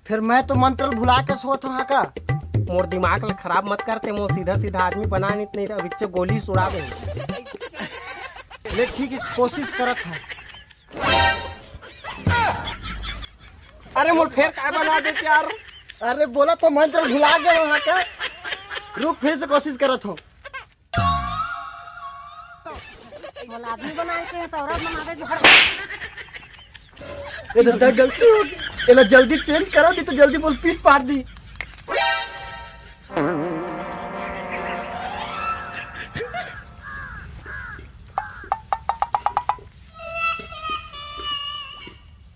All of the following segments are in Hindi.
फिर मैं तो मंत्र भुला के सोत हूँ का। मोर दिमाग ल खराब मत करते, मोर सीधा सीधा आदमी बना नहीं तो बिच्चे गोली सुड़ा दे। ले ठीक है, कोशिश करत है। अरे मोर फिर काय बना दे यार। अरे बोला तो मंत्र भुला गए वहाँ का। रुक फिर से कोशिश करत हो। आदमी बनाए के तो औरत बना दे। ये दादा गलती हो गई। इला जल्दी चेंज करो नहीं तो जल्दी बोल पीट पाट दी।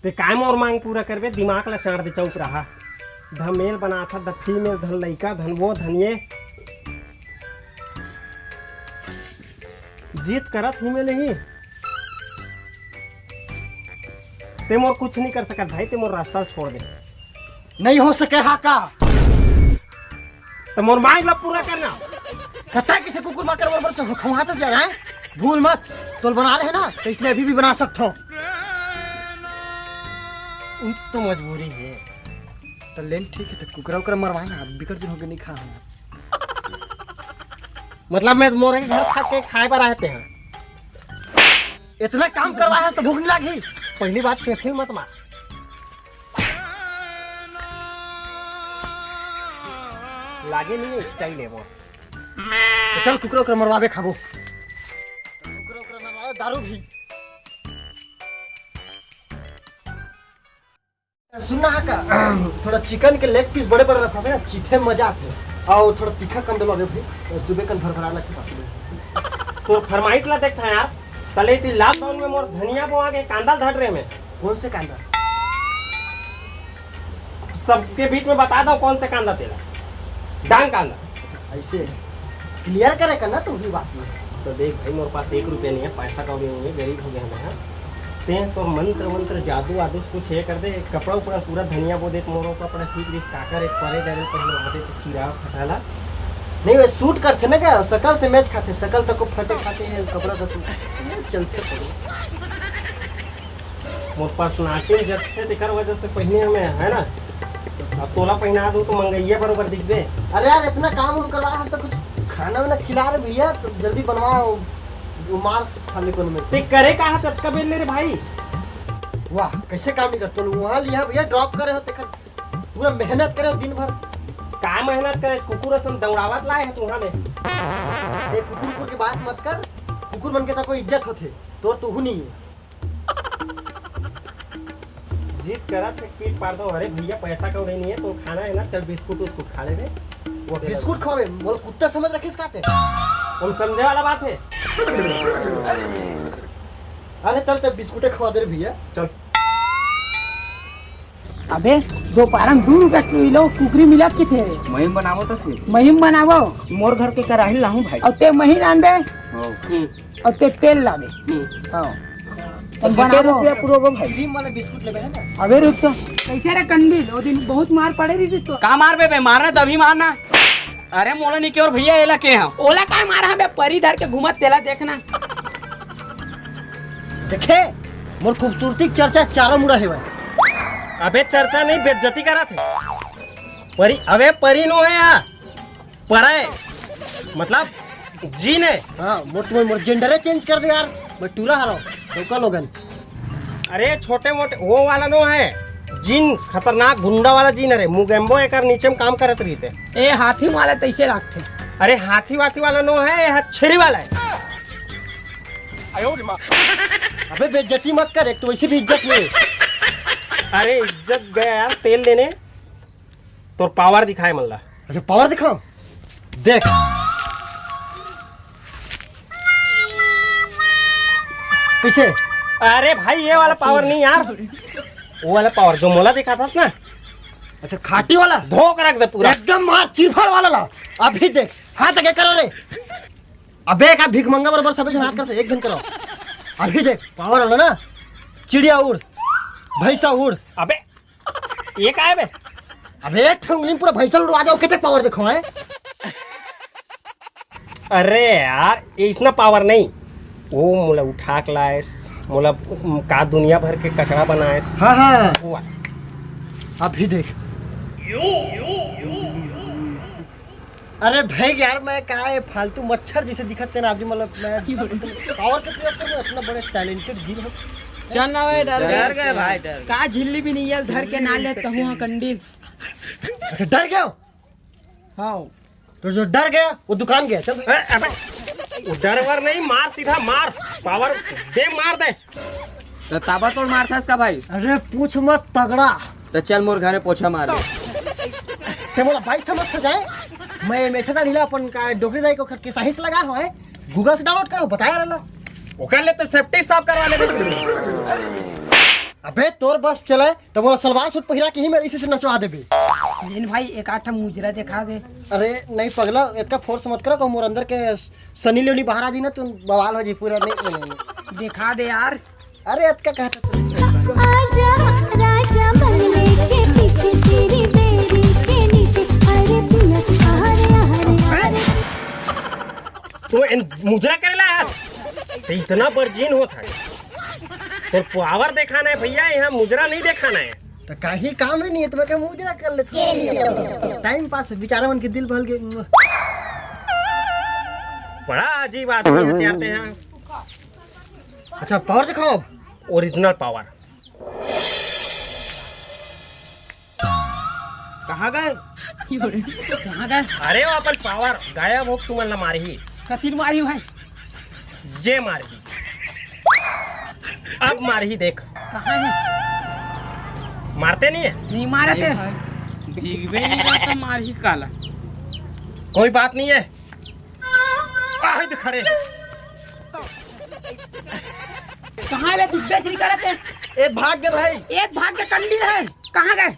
ते काय मोर मांग पूरा करबे, दिमाग ला चाड़ दे चौक रहा। धमेल बना था, द फीमेल धन लइका धन वो धनिये जीत करत ही में नहीं। ते मोर कुछ नहीं कर सकत भाई, ते मोर रास्ता छोड़ दे। नहीं हो सके हा का। तो मोर मांग ला पूरा करना। कता किसे कुकुर माकर बरबर खवा तो जा रहा है। भूल मत, तोल बना रहे ना तो इसने अभी भी बना सकता हूँ। तो मजबूरी है। तो लेन ठीक है, तो कुकरा उकरा मरवाए ना, बिकट दिन हो गए नहीं खा। मतलब मैं मोरे के घर खा के खाए पर आते हैं। इतना काम करवाया तो भूख नहीं लगी। पहली बात चेथिल मत मार। लागे नहीं स्टाइल है वो। तो चल कुकरा उकरा मरवावे खाबो। कुकरा उकरा मरवावे, दारू भी। सुनना है का, थोड़ा चिकन के लेग पीस बड़े बड़े रखोगे ना, चीथे मजा आते। और थोड़ा तीखा कम डलवावे भाई, सुबह कन भरभरा लगी बात। तो फरमाइश ला देखता है यार। चले ती लॉकडाउन में मोर धनिया बोआ के कांदा धड़ रहे में। कौन से कांदा? सबके बीच में बता दो कौन से कांदा तेरा। डांग कांदा। ऐसे क्लियर करे करना तो भी बात नहीं। तो देख भाई, मोर पास 1 रुपया नहीं है, पैसा कौड़ी नहीं है, गरीब हो गया मैं। ते तो मंत्र जादू वादू कुछ ये कर दे। कपड़ा उपड़ा पूरा धनिया बो देख मोरो कपड़ा ठीक रिस काकर एक परे डरे पहले आते चिरा फटाला। नहीं वे सूट करते ना क्या, शकल से मैच खाते, शकल तक को फटे खाते हैं, कपड़ा तक चलते पड़े। मोर पर्सनालिटी जब थे तेकर वजह से पहने हमें है ना। अब तोला पहना दो तो मंगैया बरोबर दिखबे। अरे यार इतना काम हम करवा, हम तो कुछ खाना वाना खिला रहे भैया, तो जल्दी बनवाओ। मार्स खाने को नहीं। ते करे कहा चटका बेल ले रे भाई। वाह कैसे काम नहीं करते वहाँ लिया भैया, ड्रॉप करे हो तेकर पूरा मेहनत करे हो दिन भर। का मेहनत करे, कुकुर असन दौड़ावत लाए है तुहा ने। ए कुकुर की बात मत कर, कुकुर मन के तो कोई इज्जत होते, तो तू नहीं है। जीत करा तो पीट पार दो। अरे भैया पैसा कौड़ी नहीं है तो खाना है ना, चल बिस्कुट उस्कुट खा ले। वो बिस्कुट खावे बोल, कुत्ता समझ रखिस खाते। हम समझे वाला बात है। अरे चल तब बिस्कुटे खवा दे भैया, चल। अबे दोपहर में 2 रुपया किलो कुकरी मिलत की थे। महिम बनावो तो फिर महिम बनावो। मोर घर के कराही लाहूं भाई। और ते महीन आनबे और ते तेल लावे। हां तुम बनावो रुपया पुरोगो भाई। क्रीम वाला बिस्कुट लेबे है ना। अबे रुक तो कैसे रे कंडील, ओ दिन बहुत मार पड़े रही तो। का मार बे मारना तभी मारना। अरे मोला नहीं के और भैया एला के हां ओला का मारा बे, परी धर के घुमत तेला देखना। देखे मोर खूबसूरती की चर्चा चारों मुड़ा है भाई। अबे चर्चा नहीं बेइज्जती करा थे। परी अबे परी नो है यार, पराए मतलब जीन है। हाँ मोर जेंडरे चेंज कर दे यार, मैं टूरा हराओ धोखा लोगन। अरे छोटे मोटे वो वाला नो है जीन, खतरनाक गुंडा वाला जीन। अरे मुगेम्बो एक नीचे में काम करत रही से। ए हाथी वाला तैसे रखते। अरे हाथी वाथी वाला नो है, यह छेरी वाला है। अबे बेइज्जती मत कर, एक तो वैसे भी इज्जत नहीं। अरे इज्जत गया यार तेल लेने, तो पावर दिखाए मल्ला। अच्छा पावर दिखाओ, देख। पीछे। अरे भाई ये वाला पावर नहीं यार, वो वाला पावर जो मोला दिखा था ना। अच्छा खाटी वाला धोक रख दे पूरा एकदम, मार चिरफाड़ वाला ला। अभी देख हाथ आगे करो रे। अबे का भीख मंगा बराबर सब जन हाथ करते, एक जन करो। अभी देख पावर वाला ना, चिड़िया उड़, भैंसा उड़। अबे ये क्या है बे? अबे एक ठंगली पूरा भैंसा उड़वा जाओ, कितने पावर देखो है। अरे यार ये इसना पावर नहीं, वो मोला उठा के लाए, मोला का दुनिया भर के कचरा बनाए। हाँ हाँ वो अभी देख अरे भाई यार मैं क्या है फालतू मच्छर जैसे दिखते हैं आप जी, मतलब मैं पावर के प्रयोग करके इतना बड़े टैलेंटेड जीव हो। चल ना भाई डर गए भाई डर। का झिल्ली भी नहीं है धर के ना ले कहूँ कंडील। अच्छा डर गया हो? हाँ तो जो डर गया वो दुकान गया। चल अबे डर वर नहीं, मार सीधा मार, पावर दे, मार दे। तो ताबड़तोड़ मारता इसका भाई। अरे पूछ मत तगड़ा। तो चल मोर घरे पोछा मार दे। ते बोला भाई समझ तो जाए मैं मेछना ढीला अपन का डोकरी दाई को करके सही से लगा हो है, गूगल से डाउनलोड करो बताया रहला। वो कर ले तो सेफ्टी साफ करवा ले। अबे तोर बस चले तो बोला सलवार सूट पहिरा के ही मेरे इसी से नचवा देबे। लेकिन भाई एक आठ मुजरा दिखा दे। अरे नहीं पगला इतना फोर्स मत करो, मोर अंदर के सनी लियोनी बाहर आ जी ना तुम बवाल हो जी पूरा। नहीं दिखा दे यार। अरे इतना कहता आजा राजा बंगले के पीछे तेरी बेरी के नीचे अरे पिया अरे तो मुजरा करेला यार, तो इतना बर्जीन होता है तो पावर दिखाना है भैया, यहाँ मुजरा नहीं दिखाना है। तो कहीं काम ही नहीं है तुम्हें क्या मुजरा कर लेते टाइम पास बेचारा मन के दिल भल गए। बड़ा अजीब आदमी चाहते हैं। अच्छा पावर दिखाओ अब। ओरिजिनल पावर कहाँ गए? कहाँ गए? अरे वो अपन पावर गायब हो तुम्हारा मारी, कतील मारी भाई। ये मारी अब मारी देख। कहाँ है? मारते नहीं है, नहीं मारे थे। दिखबे नहीं करता मार ही काला। कोई बात नहीं है। आहिद खड़े हैं। कहाँ ले दिग्गज नहीं करे थे? ए भाग गए भाई। एक भाग के कंडील है। कहाँ गए?